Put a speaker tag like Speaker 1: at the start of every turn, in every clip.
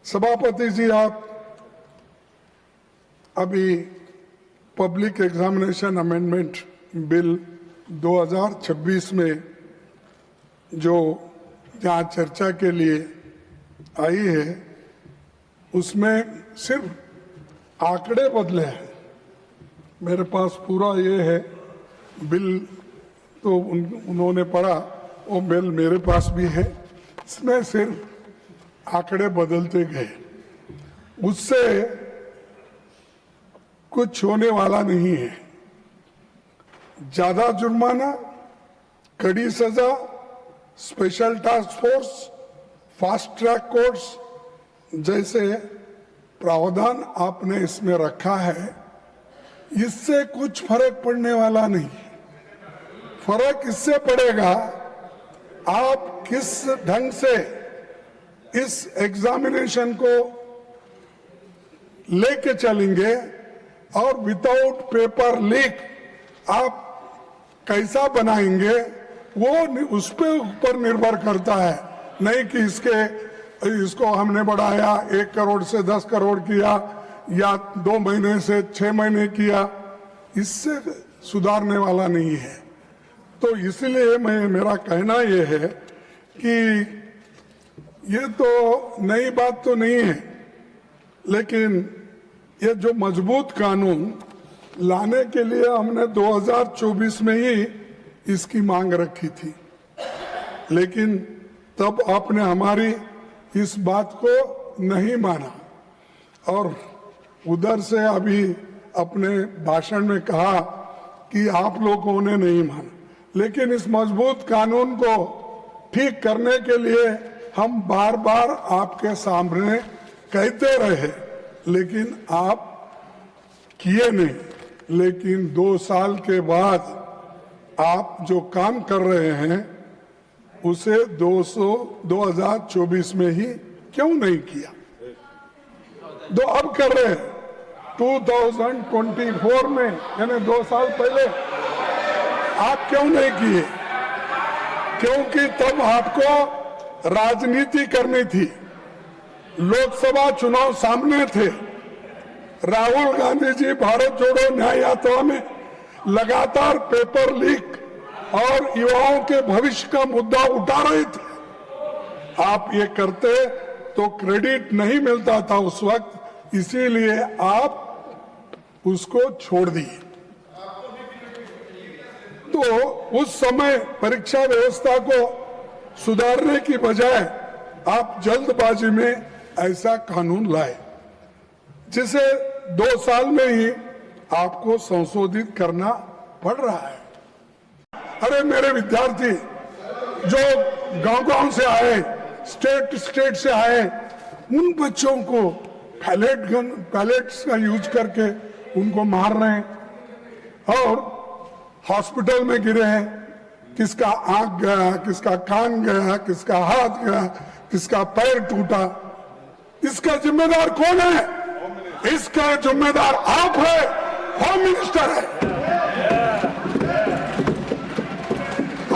Speaker 1: सभापति जी, आप अभी पब्लिक एग्जामिनेशन अमेंडमेंट बिल 2026 में जो यहाँ चर्चा के लिए आई है, उसमें सिर्फ आंकड़े बदले हैं। मेरे पास पूरा ये है बिल, तो उन्होंने पढ़ा, वो बिल मेरे पास भी है। इसमें सिर्फ आंकड़े बदलते गए, उससे कुछ होने वाला नहीं है। ज्यादा जुर्माना, कड़ी सजा, special task force, fast track courts जैसे प्रावधान आपने इसमें रखा है, इससे कुछ फर्क पड़ने वाला नहीं। फर्क इससे पड़ेगा आप किस ढंग से इस एग्जामिनेशन को लेके चलेंगे और विदाउट पेपर लीक आप कैसा बनाएंगे, वो उस पे ऊपर निर्भर करता है। नहीं कि इसको हमने बढ़ाया 1 करोड़ से 10 करोड़ किया या 2 महीने से 6 महीने किया, इससे सुधारने वाला नहीं है। तो इसलिए मेरा कहना यह है कि ये तो नई बात तो नहीं है, लेकिन ये जो मजबूत कानून लाने के लिए हमने 2024 में ही इसकी मांग रखी थी, लेकिन तब आपने हमारी इस बात को नहीं माना और उधर से अभी अपने भाषण में कहा कि आप लोगों ने नहीं माना। लेकिन इस मजबूत कानून को ठीक करने के लिए हम बार बार आपके सामने कहते रहे, लेकिन आप किए नहीं। लेकिन 2 साल के बाद आप जो काम कर रहे हैं उसे 2024 में ही क्यों नहीं किया? तो अब कर रहे हैं 2024 में, यानी 2 साल पहले आप क्यों नहीं किए? क्योंकि तब आपको राजनीति करनी थी। लोकसभा चुनाव सामने थे। राहुल गांधी जी भारत जोड़ो न्याय यात्रा में लगातार पेपर लीक और युवाओं के भविष्य का मुद्दा उठा रहे थे। आप ये करते तो क्रेडिट नहीं मिलता था उस वक्त, इसीलिए आप उसको छोड़ दिए। तो उस समय परीक्षा व्यवस्था को सुधारने की बजाय आप जल्दबाजी में ऐसा कानून लाए, जिसे 2 साल में ही आपको संशोधित करना पड़ रहा है। अरे मेरे विद्यार्थी जो गांव-गांव से आए, स्टेट से आए, उन बच्चों को पैलेट्स का यूज करके उनको मार रहे हैं और हॉस्पिटल में गिरे हैं। किसका आंख गया, किसका कान गया, किसका हाथ गया, किसका पैर टूटा। इसका जिम्मेदार कौन है? इसका जिम्मेदार आप है, होम मिनिस्टर है।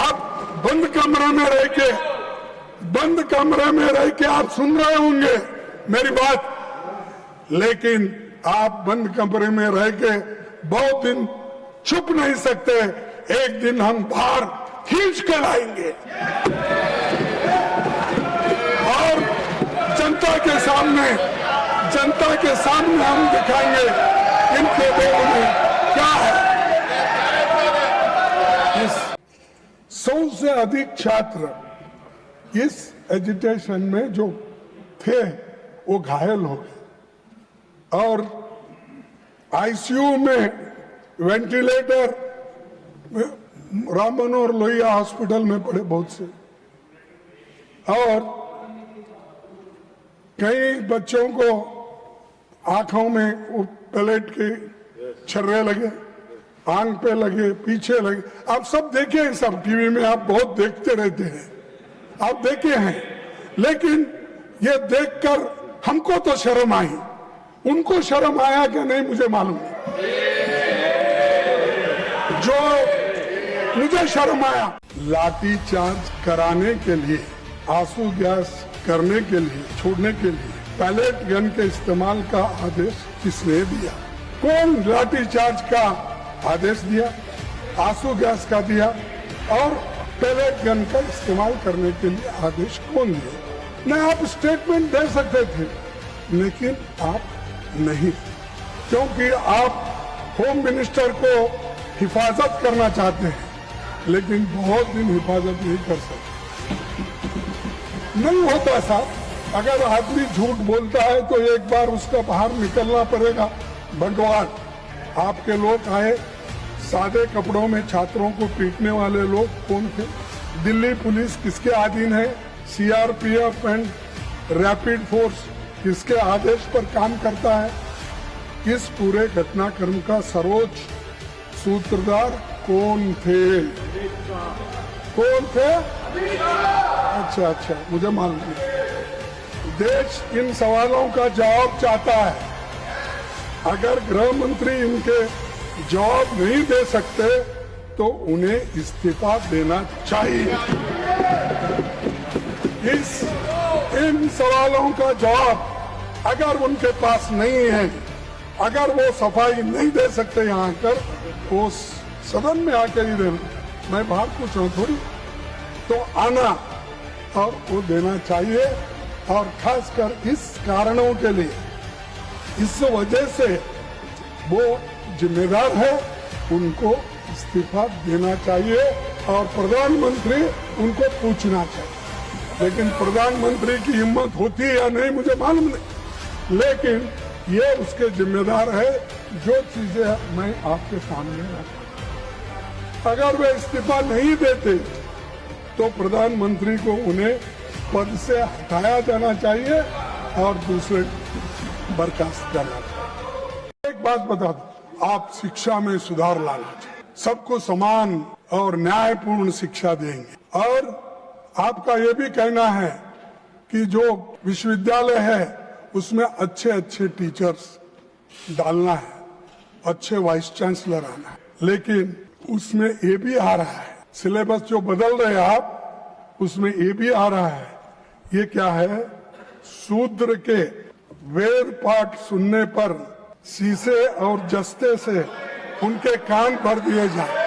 Speaker 1: आप बंद कमरे में रह के आप सुन रहे होंगे मेरी बात, लेकिन आप बंद कमरे में रह के बहुत दिन छुप नहीं सकते। एक दिन हम बाहर खींच कर आएंगे और जनता के सामने हम दिखाएंगे इनके लोगों में क्या है। 100 से अधिक छात्र इस एजिटेशन में जो थे वो घायल हो गए और आईसीयू में वेंटिलेटर राम मनोहर लोहिया हॉस्पिटल में पड़े बहुत से, और कई बच्चों को आंखों में वो पैलेट के छर्रे लगे, आंख पे लगे, पीछे लगे। आप सब देखे, सब टीवी में आप बहुत देखते रहते हैं, आप देखे हैं। लेकिन ये देखकर हमको तो शर्म आई, उनको शर्म आया कि नहीं मुझे मालूम नहीं। जो मुझे शर्म आया, लाठीचार्ज कराने के लिए आंसू गैस करने के लिए, छोड़ने के लिए पैलेट गन के इस्तेमाल का आदेश किसने दिया? कौन लाठीचार्ज का आदेश दिया? आंसू गैस का दिया और पैलेट गन का इस्तेमाल करने के लिए आदेश कौन दिया? न आप स्टेटमेंट दे सकते थे, लेकिन आप नहीं, क्योंकि आप होम मिनिस्टर को हिफाजत करना चाहते हैं, लेकिन बहुत दिन हिफाजत नहीं कर सकते। नहीं होता साहब, अगर आदमी झूठ बोलता है तो एक बार उसका बाहर निकलना पड़ेगा। बंटवार आपके लोग आए, सादे कपड़ों में छात्रों को पीटने वाले लोग कौन थे? दिल्ली पुलिस किसके अधीन है? सीआरपीएफ एंड रैपिड फोर्स किसके आदेश पर काम करता है? इस पूरे घटनाक्रम का सर्वोच्च सूत्रधार कौन थे? कौन थे? अच्छा, मुझे मालूम नहीं। देश इन सवालों का जवाब चाहता है। अगर गृह मंत्री इनके जवाब नहीं दे सकते तो उन्हें इस्तीफा देना चाहिए। इन सवालों का जवाब अगर उनके पास नहीं है, अगर वो सफाई नहीं दे सकते यहाँ आकर, वो सदन में आकर ही देना, मैं बाहर पूछ रहा हूँ थोड़ी, तो आना और वो देना चाहिए। और खासकर इस कारणों के लिए, इस वजह से वो जिम्मेदार है, उनको इस्तीफा देना चाहिए और प्रधानमंत्री उनको पूछना चाहिए। लेकिन प्रधानमंत्री की हिम्मत होती है या नहीं मुझे मालूम नहीं, लेकिन ये उसके जिम्मेदार है। जो चीजें मैं आपके सामने रखा, अगर वे इस्तीफा नहीं देते तो प्रधानमंत्री को उन्हें पद से हटाया जाना चाहिए और दूसरे बर्खास्त करना चाहिए। एक बात बता दो, आप शिक्षा में सुधार लाना चाहिए, सबको समान और न्यायपूर्ण शिक्षा देंगे। और आपका ये भी कहना है कि जो विश्वविद्यालय है उसमें अच्छे टीचर्स डालना है, अच्छे वाइस चांसलर आना है, लेकिन उसमें ये भी आ रहा है, सिलेबस जो बदल रहे हैं आप, उसमें ये भी आ रहा है। ये क्या है? शूद्र के वेद पाठ सुनने पर शीशे और जस्ते से उनके कान भर दिए जाए।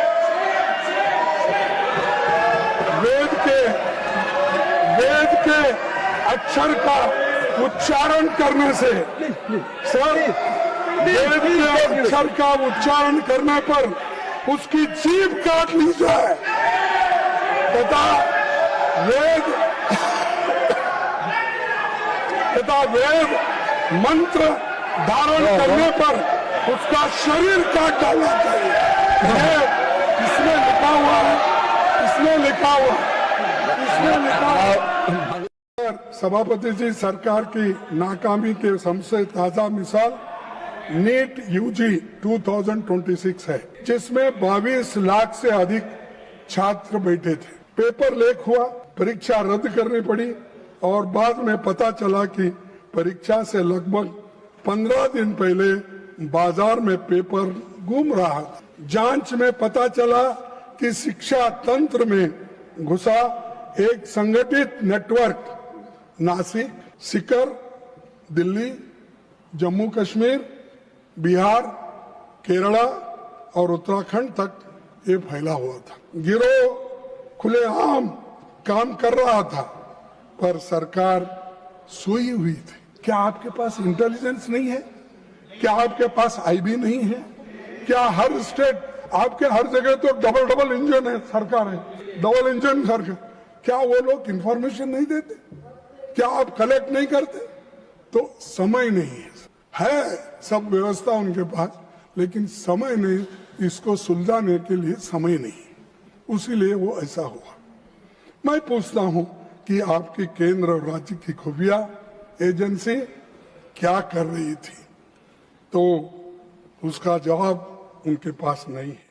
Speaker 1: वेद के अक्षर का उच्चारण करने से, सर, वेद के अक्षर का उच्चारण करने पर उसकी जीभ काट ली जाए तथा वेद मंत्र धारण करने पर उसका शरीर काट डालना चाहिए। ये इसमें लिखा हुआ है। सभापति जी, सरकार की नाकामी के सबसे ताजा मिसाल नीट यूजी 2026 है, जिसमें 22 लाख से अधिक छात्र बैठे थे। पेपर लीक हुआ, परीक्षा रद्द करनी पड़ी और बाद में पता चला कि परीक्षा से लगभग 15 दिन पहले बाजार में पेपर गुम रहा था। जांच में पता चला कि शिक्षा तंत्र में घुसा एक संगठित नेटवर्क नासिक, सीकर, दिल्ली, जम्मू कश्मीर, बिहार, केरला और उत्तराखंड तक ये फैला हुआ था। गिरोह खुलेआम काम कर रहा था, पर सरकार सोई हुई थी। क्या आपके पास इंटेलिजेंस नहीं है? क्या आपके पास आईबी नहीं है? क्या हर स्टेट, आपके हर जगह तो डबल इंजन है, सरकार है, डबल इंजन सरकार, क्या वो लोग इंफॉर्मेशन नहीं देते? क्या आप कलेक्ट नहीं करते? तो समय नहीं है सब व्यवस्था उनके पास, लेकिन समय नहीं, इसको सुलझाने के लिए समय नहीं, उसीलिए वो ऐसा हुआ। मैं पूछता हूं कि आपकी केंद्र और राज्य की खुफिया एजेंसी क्या कर रही थी, तो उसका जवाब उनके पास नहीं है।